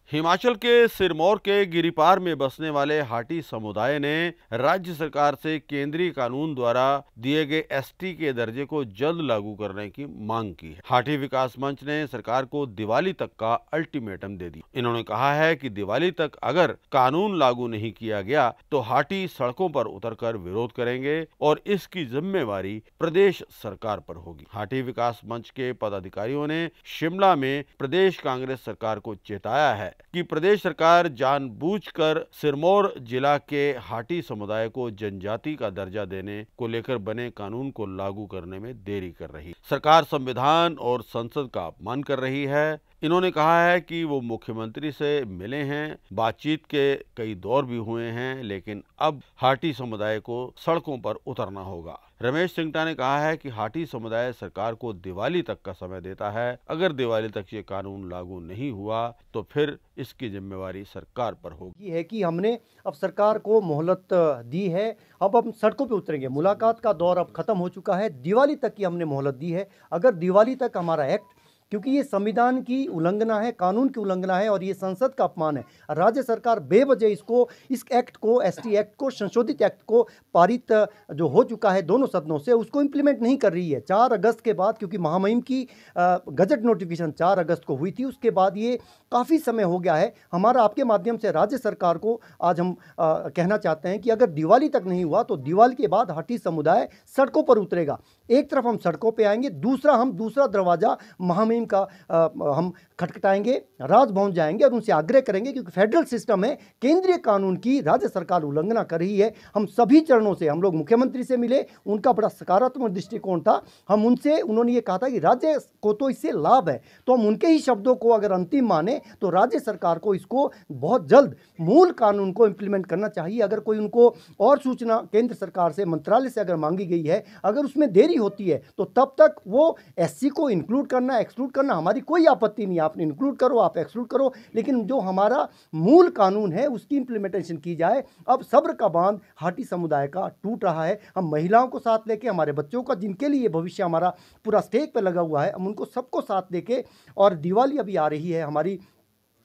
हिमाचल के सिरमौर के गिरिपार में बसने वाले हाटी समुदाय ने राज्य सरकार से केंद्रीय कानून द्वारा दिए गए एसटी के दर्जे को जल्द लागू करने की मांग की है। हाटी विकास मंच ने सरकार को दिवाली तक का अल्टीमेटम दे दिया। इन्होंने कहा है कि दिवाली तक अगर कानून लागू नहीं किया गया तो हाटी सड़कों पर उतरकर विरोध करेंगे और इसकी जिम्मेवारी प्रदेश सरकार पर होगी। हाटी विकास मंच के पदाधिकारियों ने शिमला में प्रदेश कांग्रेस सरकार को चेताया है कि प्रदेश सरकार जानबूझकर सिरमौर जिला के हाटी समुदाय को जनजाति का दर्जा देने को लेकर बने कानून को लागू करने में देरी कर रही है। सरकार संविधान और संसद का अपमान कर रही है। इन्होंने कहा है कि वो मुख्यमंत्री से मिले हैं, बातचीत के कई दौर भी हुए हैं, लेकिन अब हाटी समुदाय को सड़कों पर उतरना होगा। रमेश सिंगटा ने कहा है कि हाटी समुदाय सरकार को दिवाली तक का समय देता है। अगर दिवाली तक ये कानून लागू नहीं हुआ तो फिर इसकी जिम्मेवारी सरकार पर होगी। ये है कि हमने अब सरकार को मोहलत दी है, अब हम सड़कों पे उतरेंगे। मुलाकात का दौर अब खत्म हो चुका है, दिवाली तक की हमने मोहलत दी है। अगर दिवाली तक हमारा एक्ट, क्योंकि ये संविधान की उल्लंघना है, कानून की उल्लंघना है और ये संसद का अपमान है। राज्य सरकार बेवजह इस एक्ट को, एसटी एक्ट को, संशोधित एक्ट को पारित जो हो चुका है दोनों सदनों से, उसको इम्प्लीमेंट नहीं कर रही है। 4 अगस्त के बाद, क्योंकि महामहिम की गजट नोटिफिकेशन 4 अगस्त को हुई थी, उसके बाद ये काफ़ी समय हो गया है। हमारा आपके माध्यम से राज्य सरकार को आज हम कहना चाहते हैं कि अगर दिवाली तक नहीं हुआ तो दिवाली के बाद हाटी समुदाय सड़कों पर उतरेगा। एक तरफ हम सड़कों पे आएंगे, दूसरा दरवाज़ा महामहिम का हम खटखटाएंगे, राजभवन जाएंगे और उनसे आग्रह करेंगे, क्योंकि फेडरल सिस्टम है, केंद्रीय कानून की राज्य सरकार उल्लंघना कर रही है। हम सभी चरणों से, हम लोग मुख्यमंत्री से मिले, उनका बड़ा सकारात्मक दृष्टिकोण था। हम उनसे, उन्होंने ये कहा था कि राज्य को तो इससे लाभ है, तो हम उनके ही शब्दों को अगर अंतिम माने तो राज्य सरकार को इसको बहुत जल्द मूल कानून को इम्प्लीमेंट करना चाहिए। अगर कोई उनको और सूचना केंद्र सरकार से, मंत्रालय से अगर मांगी गई है, अगर उसमें देरी होती है तो तब तक वो एससी को इंक्लूड करना, एक्सक्लूड करना, हमारी कोई आपत्ति नहीं। आप इंक्लूड करो, आप एक्सक्लूड करो, लेकिन जो हमारा मूल कानून है उसकी इंप्लीमेंटेशन की जाए। अब सब्र का बांध हाटी समुदाय का टूट रहा है। हम महिलाओं को साथ लेके, हमारे बच्चों का, जिनके लिए भविष्य हमारा पूरा स्टेक पे लगा हुआ है, हम उनको सबको साथ लेके, और दिवाली अभी आ रही है, हमारी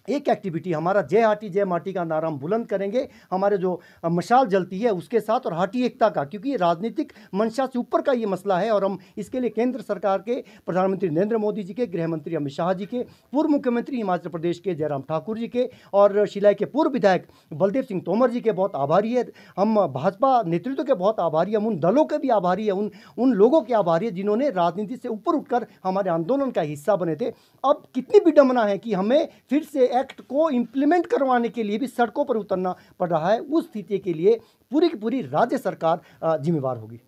एक एक्टिविटी, हमारा जय हाटी जय माटी का नारा हम बुलंद करेंगे, हमारे जो मशाल जलती है उसके साथ, और हाटी एकता का, क्योंकि राजनीतिक मंशा से ऊपर का ये मसला है। और हम इसके लिए केंद्र सरकार के प्रधानमंत्री नरेंद्र मोदी जी के, गृह मंत्री अमित शाह जी के, पूर्व मुख्यमंत्री हिमाचल प्रदेश के जयराम ठाकुर जी के और शिलाई के पूर्व विधायक बलदेव सिंह तोमर जी के बहुत आभारी है। हम भाजपा नेतृत्व के बहुत आभारी, हम उन दलों के भी आभारी है, उन लोगों के आभारी है जिन्होंने राजनीति से ऊपर उठकर हमारे आंदोलन का हिस्सा बने थे। अब कितनी विडंबना है कि हमें फिर से एक्ट को इंप्लीमेंट करवाने के लिए भी सड़कों पर उतरना पड़ रहा है। उस स्थिति के लिए पूरी की पूरी राज्य सरकार जिम्मेवार होगी।